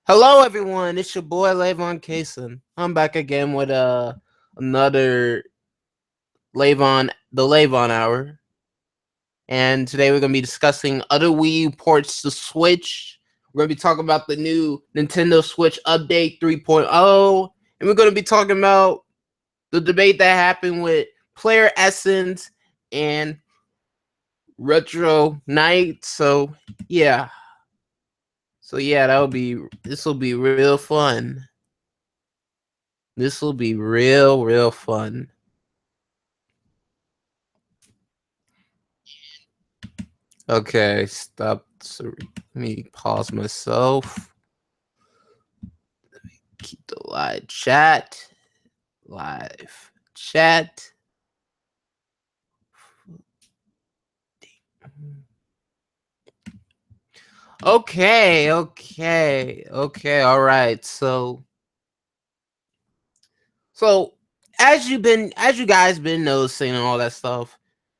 Hello, everyone. It's your boy Lavon Kason. I'm back again with another the LavonHour, and today we're gonna be discussing other Wii U ports to Switch. We're gonna be talking about the new Nintendo Switch Update 3.0, and we're gonna be talking about the debate that happened with Player Essence and Retro Night. Yeah, this will be real fun. This will be real fun. Okay, stop. So let me pause myself. Keep the live chat. Live chat. Okay. All right. So as you guys been noticing and all that stuff,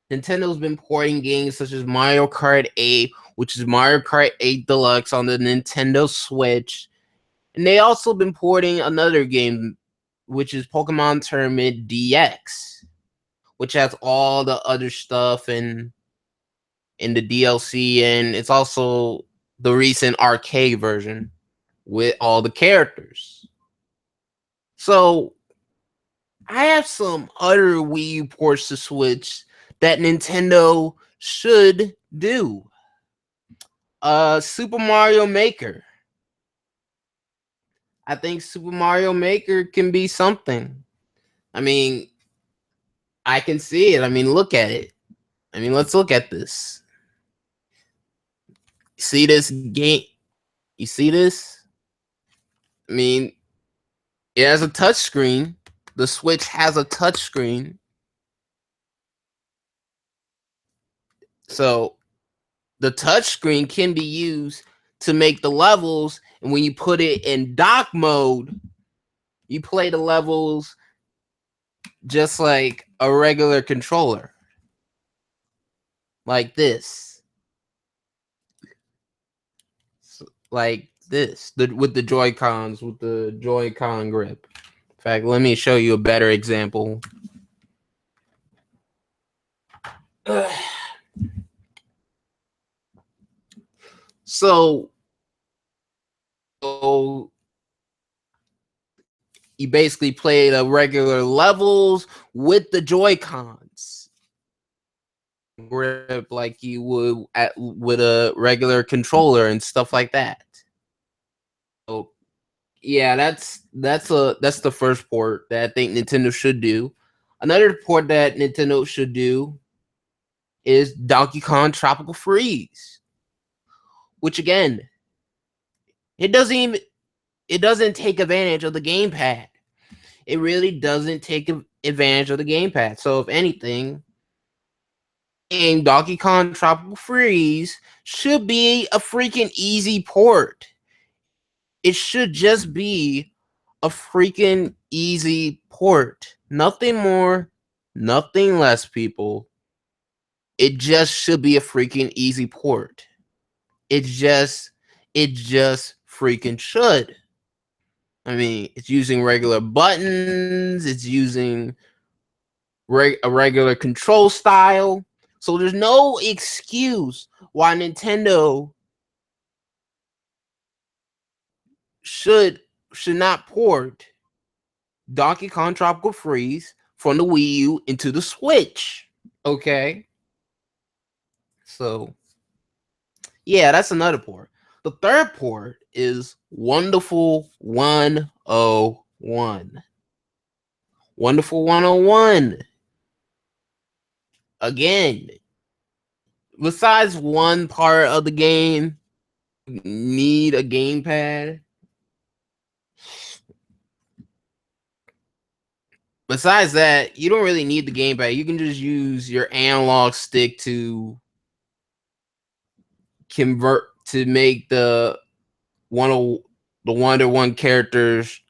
Nintendo's been porting games such as Mario Kart 8, which is Mario Kart 8 Deluxe on the Nintendo Switch. And they also been porting another game, which is Pokemon Tournament DX, which has all the other stuff and in the DLC, and it's also the recent arcade version with all the characters. So I have some other Wii U ports to Switch that Nintendo should do. Super Mario Maker. I think Super Mario Maker can be something. I mean, I can see it. I mean, look at it. I mean, let's look at this. See this game? You see this? I mean, it has a touch screen. The Switch has a touch screen. So the touch screen can be used to make the levels, and when you put it in dock mode, you play the levels just like a regular controller. Like this. Like this. With the Joy-Cons, with the Joy-Con grip. In fact, let me show you a better example. So you basically play the regular levels with the Joy-Cons grip like you would with a regular controller and stuff like that. So yeah, that's the first port that I think Nintendo should do. Another port that Nintendo should do is Donkey Kong Tropical Freeze, which again, it doesn't take advantage of the gamepad. It really doesn't take advantage of the gamepad. So if anything, Donkey Kong Tropical Freeze should be a freaking easy port. It should just be a freaking easy port. Nothing more, nothing less, people. It just should be a freaking easy port. It just freaking should. I mean, it's using regular buttons. It's using a regular control style. So there's no excuse why Nintendo should not port Donkey Kong Tropical Freeze from the Wii U into the Switch. Okay? So, yeah, that's another port. The third port is Wonderful 101. Wonderful 101. Again, besides one part of the game, you need a gamepad. Besides that, you don't really need the gamepad. You can just use your analog stick to convert to make the Wonder 1 characters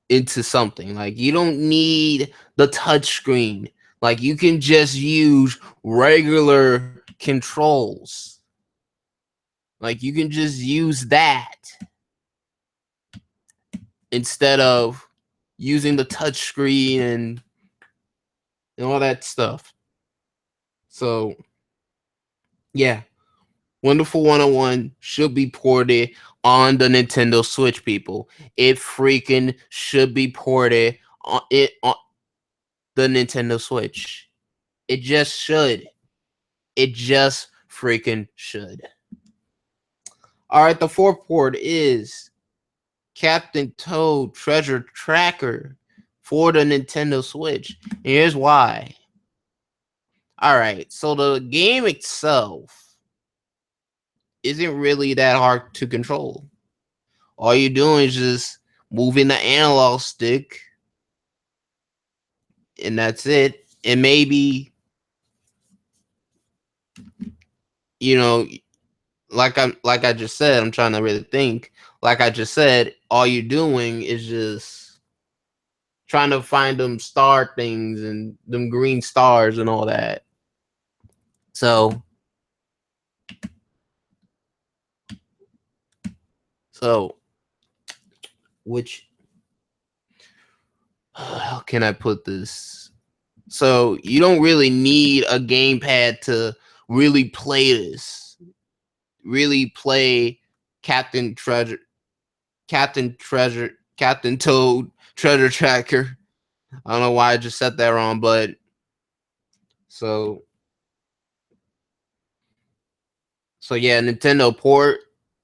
into something. Like, you don't need the touch screen. Like, you can just use regular controls. Like you can just use that instead of using the touch screen and all that stuff. So yeah, Wonderful 101 should be ported on the Nintendo Switch, people. It freaking should be ported on the Nintendo Switch. It just should. It just freaking should. All right, the fourth port is Captain Toad Treasure Tracker for the Nintendo Switch. And here's why. All right, so the game itself isn't really that hard to control. All you're doing is just moving the analog stick, and that's it. And maybe, you know, like I just said, I'm trying to really think. Like I just said, all you're doing is just trying to find them star things and them green stars and all that. So which how can I put this? So you don't really need a gamepad to really play this. Really play Captain Treasure, Captain Toad Treasure Tracker. I don't know why I just said that wrong, but so yeah, Nintendo port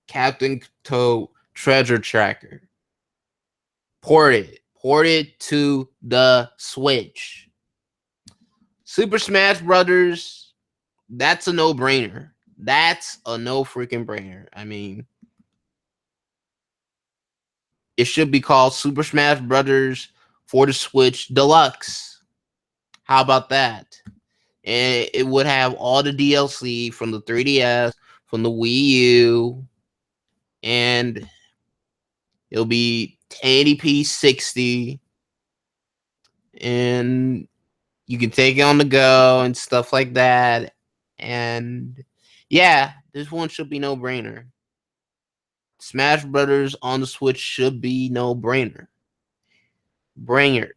Captain Toad Treasure Tracker. Port it to the Switch. Super Smash Brothers, that's a no-brainer. That's a no freaking brainer. I mean, it should be called Super Smash Brothers for the Switch Deluxe. How about that? And it would have all the DLC from the 3DS, from the Wii U, and it'll be 1080p 60, and you can take it on the go and stuff like that. And yeah, this one should be no brainer. Smash Brothers on the Switch should be no brainer. Brainer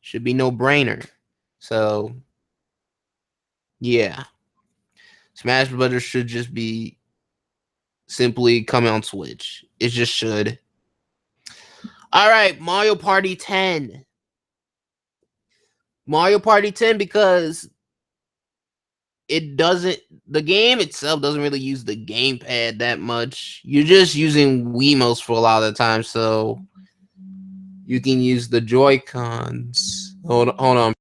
should be no brainer. So yeah, Smash Brothers should just be simply coming on Switch. It just should. All right, Mario Party 10. Mario Party 10 because it doesn't the game itself doesn't really use the gamepad that much. You're just using Wiimotes for a lot of the time, so you can use the Joy-Cons. Hold on.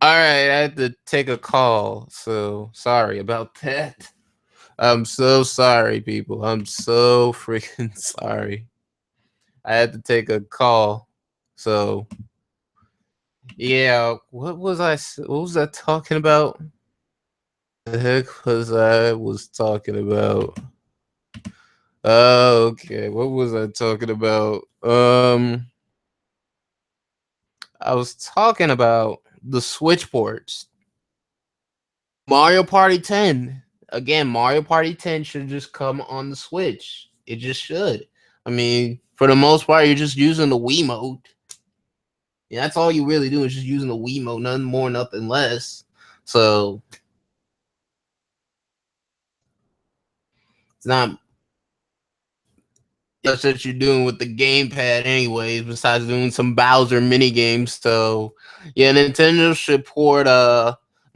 All right, I had to take a call, so sorry about that. I'm so sorry, people. I'm so freaking sorry. I had to take a call. So yeah, what was I talking about? The heck was talking about? Oh, okay. What was I talking about? I was talking about the Switch ports. Mario Party 10. Again, Mario Party 10 should just come on the Switch. It just should. I mean, for the most part, you're just using the Wiimote. Yeah, that's all you really do is just using the Wiimote, nothing more, nothing less. So it's not much that you're doing with the gamepad, anyways. Besides doing some Bowser mini games. So yeah, Nintendo should port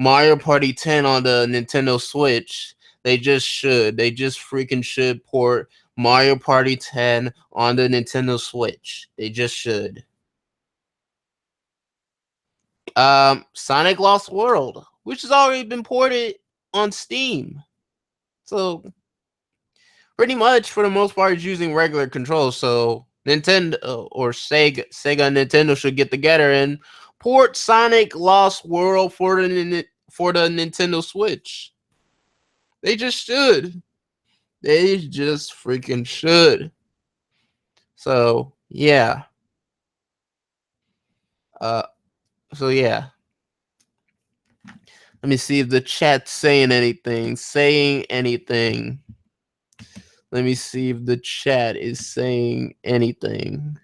Mario Party 10 on the Nintendo Switch. They just should. They just freaking should port Mario Party 10 on the Nintendo Switch. They just should. Sonic Lost World, which has already been ported on Steam. So pretty much for the most part it's using regular controls. So Nintendo or Sega and Nintendo should get together and port Sonic Lost World for the Nintendo Switch. They just should. They just freaking should. So yeah. Uh so yeah. Let me see if the chat's saying anything. Saying anything. Let me see if the chat is saying anything.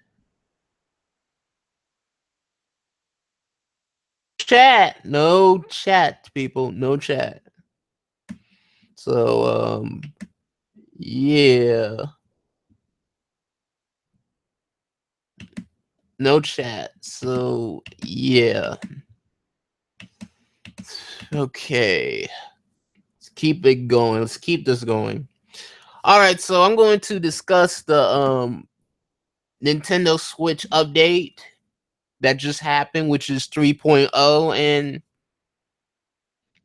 Chat. No chat, people. No chat. So yeah. No chat. So yeah. Okay. Let's keep it going. Let's keep this going. All right, so I'm going to discuss the Nintendo Switch update that just happened, which is 3.0, and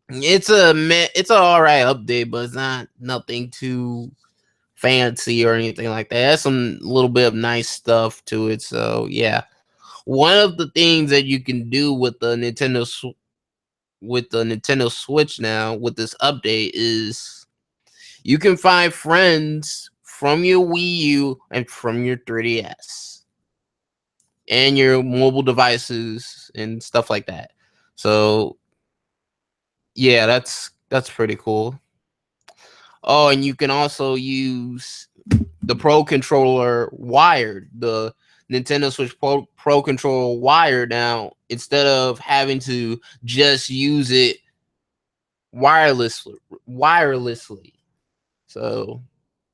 it's a all right update, but it's not nothing too fancy or anything like that. There's some little bit of nice stuff to it. So yeah, one of the things that you can do with the Nintendo Switch now with this update is you can find friends from your Wii U and from your 3DS and your mobile devices and stuff like that. So yeah, that's pretty cool. Oh, and you can also use the Pro Controller wired, the Nintendo Switch Pro Controller wired now instead of having to just use it wirelessly. So,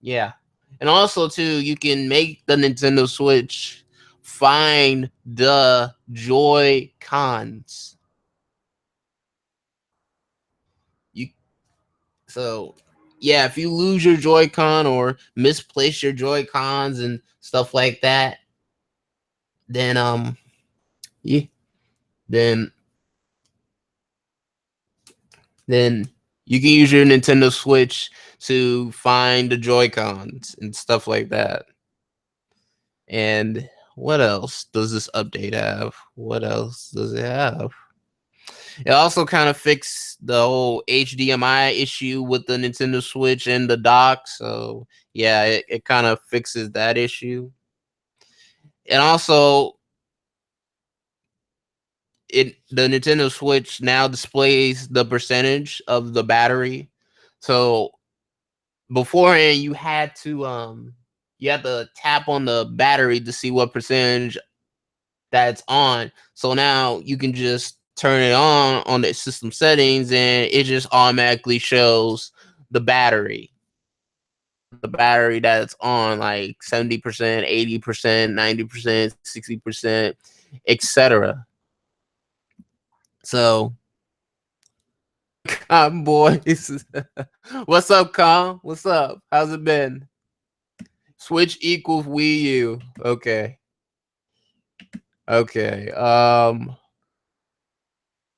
yeah. And also too, you can make the Nintendo Switch find the Joy Cons. You so yeah, if you lose your Joy-Con or misplace your Joy-Cons and stuff like that, then yeah, then then you can use your Nintendo Switch to find the Joy-Cons and stuff like that. And what else does this update have? What else does it have? It also kind of fixed the whole HDMI issue with the Nintendo Switch and the dock. So yeah, it kind of fixes that issue. And also the Nintendo Switch now displays the percentage of the battery. So beforehand you had to tap on the battery to see what percentage that's on. So now you can just turn it on the system settings and it just automatically shows the battery. The battery that's on, like 70%, 80%, 90%, 60%, etc. So boys. What's up, Kong? What's up? How's it been? Switch equals Wii U. Okay. Okay.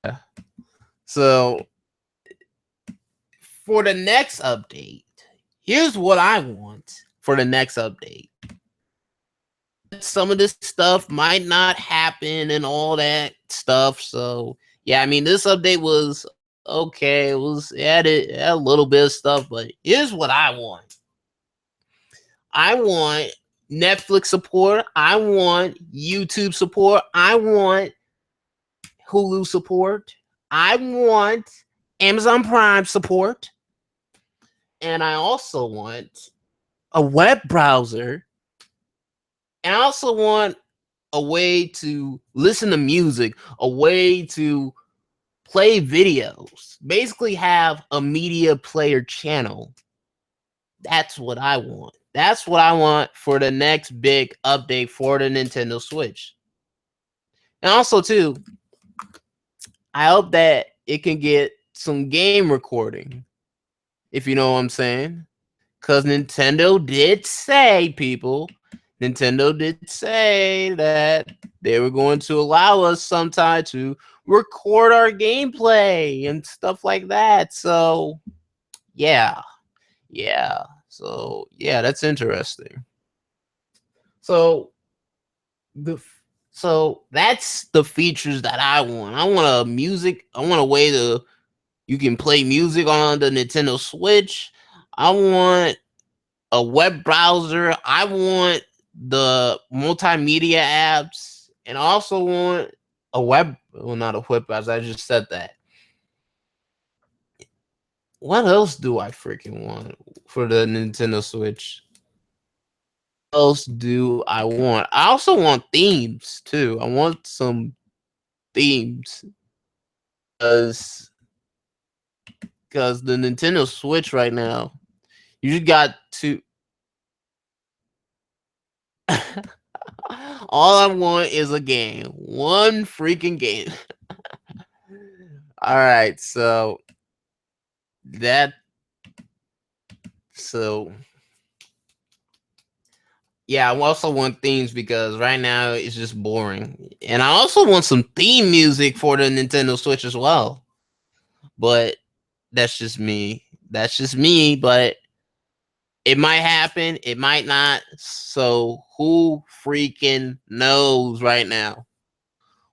Yeah. So for the next update, here's what I want for the next update. Some of this stuff might not happen and all that stuff. So yeah, I mean, this update was okay. It had a little bit of stuff, but here's what I want. I want Netflix support. I want YouTube support. I want Hulu support. I want Amazon Prime support. And I also want a web browser. And I also want a way to listen to music, a way to play videos. Basically have a media player channel. That's what I want. That's what I want for the next big update for the Nintendo Switch. And also, too, I hope that it can get some game recording, if you know what I'm saying. Because Nintendo did say, Nintendo did say that they were going to allow us sometime to record our gameplay and stuff like that. So, yeah. So, yeah, that's interesting. So that's the features that I want. I want a way to you can play music on the Nintendo Switch. I want a web browser. I want the multimedia apps, and I also want not a web browser. I just said that. What else do I freaking want for the Nintendo Switch? What else do I want? I also want themes too. I want some themes because the Nintendo Switch right now, you just got to. All I want is a game, one freaking game. All right, so yeah, I also want themes because right now it's just boring, and I also want some theme music for the Nintendo Switch as well. But that's just me. But it might happen. It might not. So who freaking knows right now?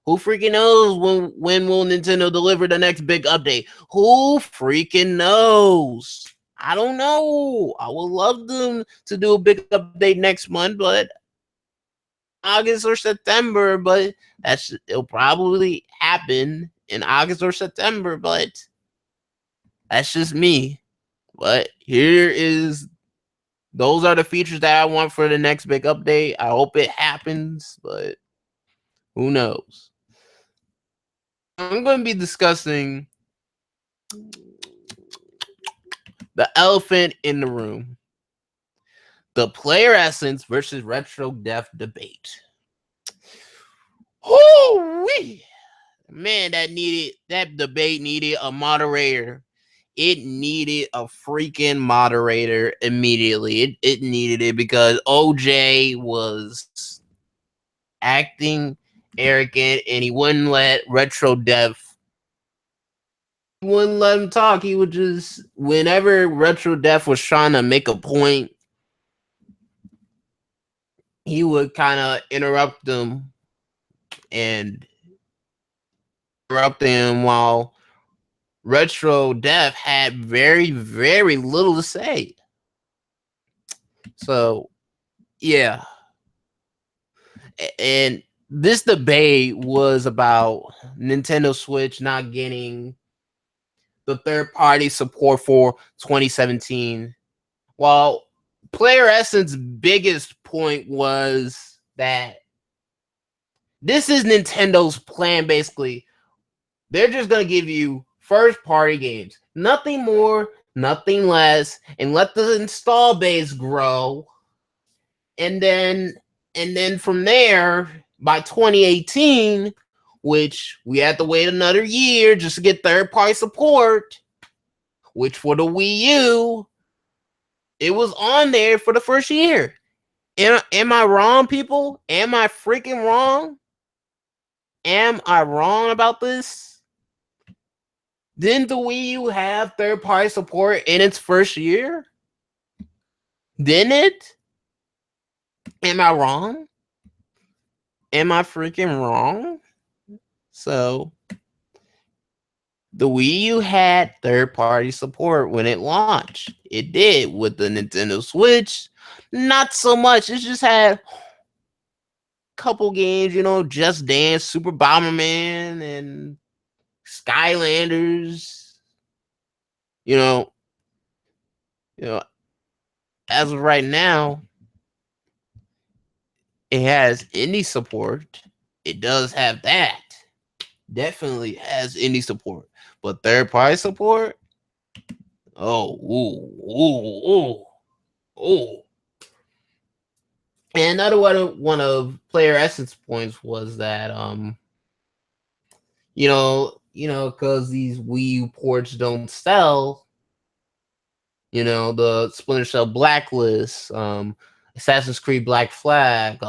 Who freaking knows when will Nintendo deliver the next big update? Who freaking knows? I don't know. I would love them to do a big update next month, but August or September, but it'll probably happen in August or September, but that's just me. But those are the features that I want for the next big update. I hope it happens, but who knows? I'm going to be discussing the elephant in the room. The player essence versus RetroDeath debate. Hoo-wee! Man, that debate needed a moderator. It needed a freaking moderator immediately. It needed it because OJ was acting arrogant and he wouldn't let RetroDeath. He wouldn't let him talk. He would just, whenever RetroDeath was trying to make a point, he would kind of interrupt them while RetroDeath had very, very little to say. So, yeah. And this debate was about Nintendo Switch not getting the third-party support for 2017. While Player Essence's biggest point was that this is Nintendo's plan, basically. They're just going to give you first-party games. Nothing more, nothing less, and let the install base grow. And then from there, by 2018, which we had to wait another year just to get third-party support, which for the Wii U, it was on there for the first year. Am I wrong, people? Am I freaking wrong? Am I wrong about this? Didn't the Wii U have third party support in its first year? Didn't it? Am I wrong? Am I freaking wrong? So the Wii U had third party support when it launched. It did. With the Nintendo Switch, not so much. It just had a couple games, Just Dance, Super Bomberman, and Skylanders. You know, you know, as of right now, it has indie support. It does have that. Definitely has indie support. But third party support? Oh, ooh. And another one of player essence points was that because these Wii U ports don't sell, the Splinter Cell Blacklist, Assassin's Creed Black Flag,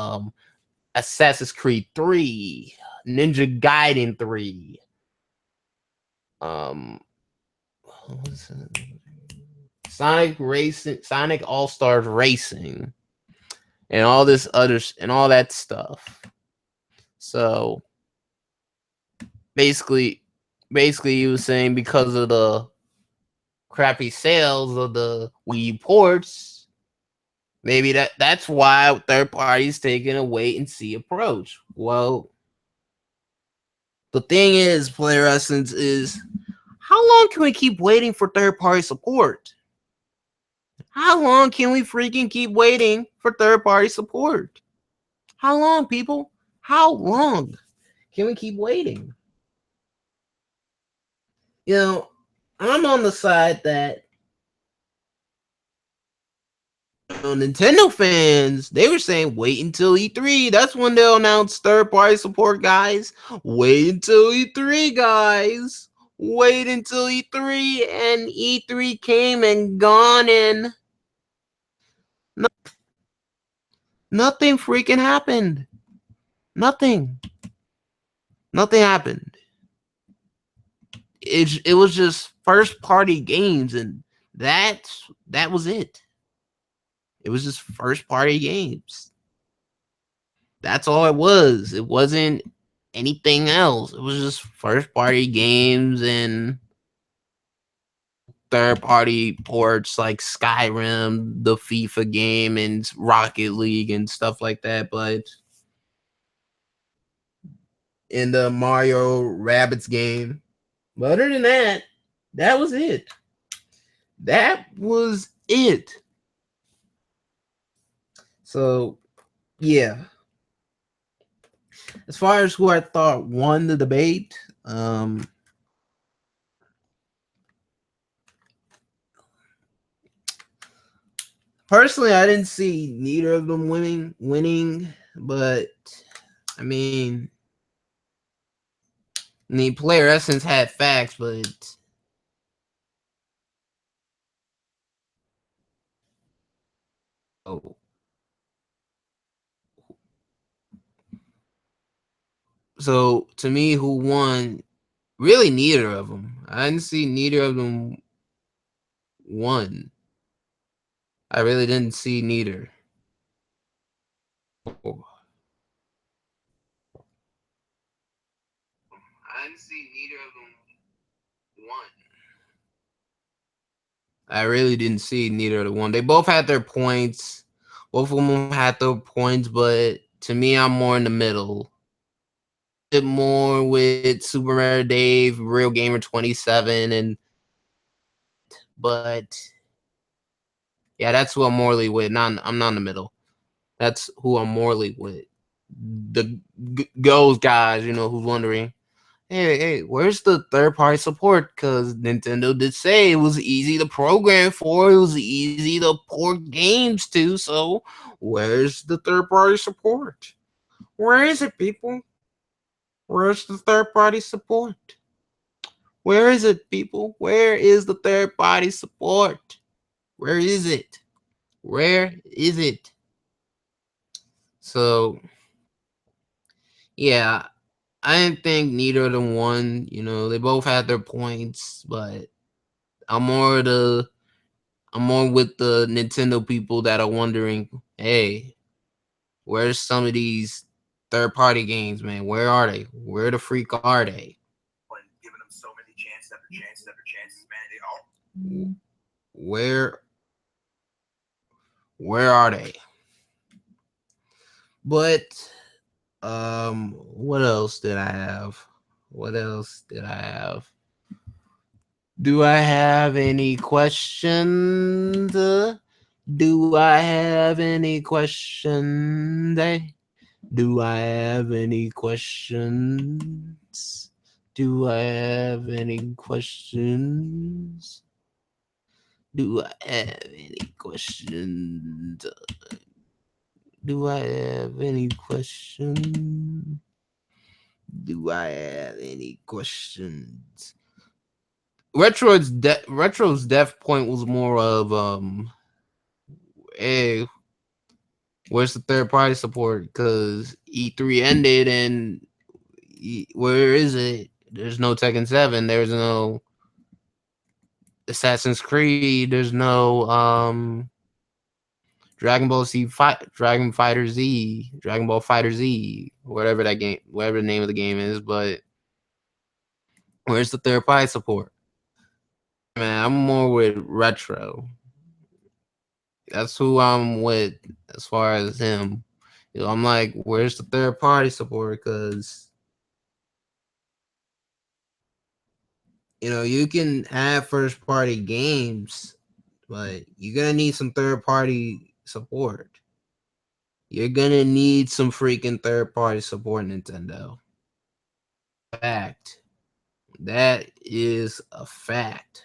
Assassin's Creed 3, Ninja Gaiden 3, um Sonic All-Stars Racing, and all this others and all that stuff. So basically he was saying because of the crappy sales of the Wii ports, maybe that's why third parties taking a wait and see approach. Well, the thing is, Player Essence, is how long can we keep waiting for third party support? How long can we freaking keep waiting for third party support? How long, people? How long can we keep waiting? I'm on the side that Nintendo fans, they were saying wait until E3. That's when they'll announce third party support, guys. Wait until E3, guys. Wait until E3, and E3 came and gone, and nothing freaking happened. Nothing happened. It was just first party games, and that was it. It was just first party games. That's all it was. It wasn't anything else. It was just first party games and third party ports like Skyrim, the FIFA game, and Rocket League and stuff like that. But in the Mario Rabbids game, but other than that, that was it. That was it. So yeah. As far as who I thought won the debate, personally, I didn't see neither of them winning, but I mean, Player Essence had facts, but oh, so to me, who won? Really, neither of them. I didn't see neither of them won. I really didn't see neither. Oh. I didn't see neither of them won. I really didn't see neither of the one. They both had their points. Both of them had their points, but to me, I'm more in the middle. Bit more with Super Mario Dave, Real Gamer 27, but yeah, that's who I'm morally with. I'm not in the middle. That's who I'm morally with. The Goes guys, who's wondering. Hey, where's the third party support? Because Nintendo did say it was easy to program for, it was easy to port games to. So, where's the third party support? Where is it, people? Where's the third party support? Where is it, people? Where is the third party support? Where is it? Where is it? So, yeah, I didn't think neither of them won. You know, they both had their points, but I'm more with the Nintendo people that are wondering, hey, where's some of these third-party games, man? Where are they? Where the freak are they? And giving them so many chances after chances after chances, man. They all Where are they? But what else did I have? What else did I have? Do I have any questions? Do I have any questions? Do I have any questions? Do I have any questions? Do I have any questions? Do I have any questions? Do I have any questions? Retro's death point was more of hey, where's the third party support? Because E3 ended and where is it? There's no Tekken 7. There's no Assassin's Creed. There's no Dragon Fighter Z, Dragon Ball Fighter Z, whatever that game, whatever the name of the game is. But where's the third party support? Man, I'm more with Retro. That's who I'm with as far as him. You know, I'm like, where's the third party support? Because you know, you can have first party games, but you're gonna need some third party support. You're gonna need some freaking third party support, Nintendo. Fact. That is a fact.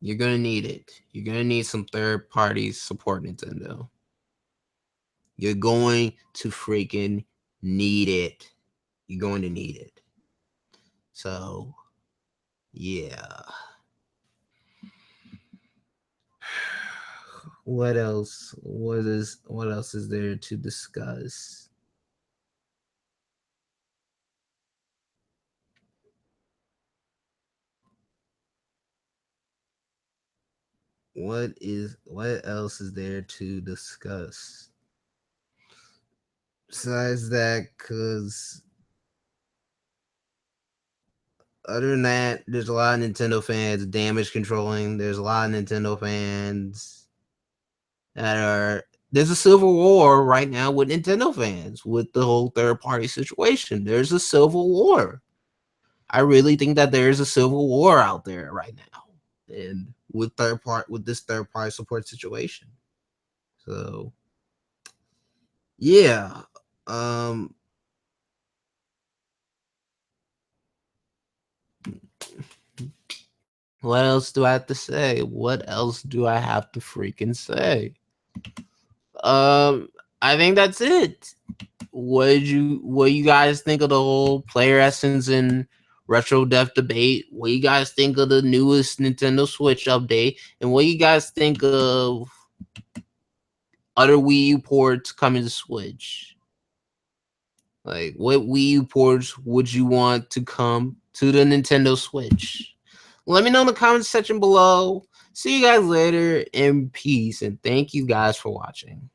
You're gonna need it. You're gonna need some third party support, Nintendo. You're going to freaking need it. You're going to need it. So, yeah. What else? What else is there to discuss? What else is there to discuss? Besides that, cause other than that, there's a lot of Nintendo fans damage controlling. There's a lot of Nintendo fans that are. There's a civil war right now with Nintendo fans with the whole third party situation. There's a civil war. I really think that there is a civil war out there right now, and with this third party support situation. So yeah, um, what else do I have to say? What else do I have to freaking say? I think that's it. What you guys think of the whole player essence and retro death debate? What you guys think of the newest Nintendo Switch update? And what you guys think of other Wii U ports coming to Switch? Like, what Wii U ports would you want to come to the Nintendo Switch? Let me know in the comment section below. See you guys later, and peace, and thank you guys for watching.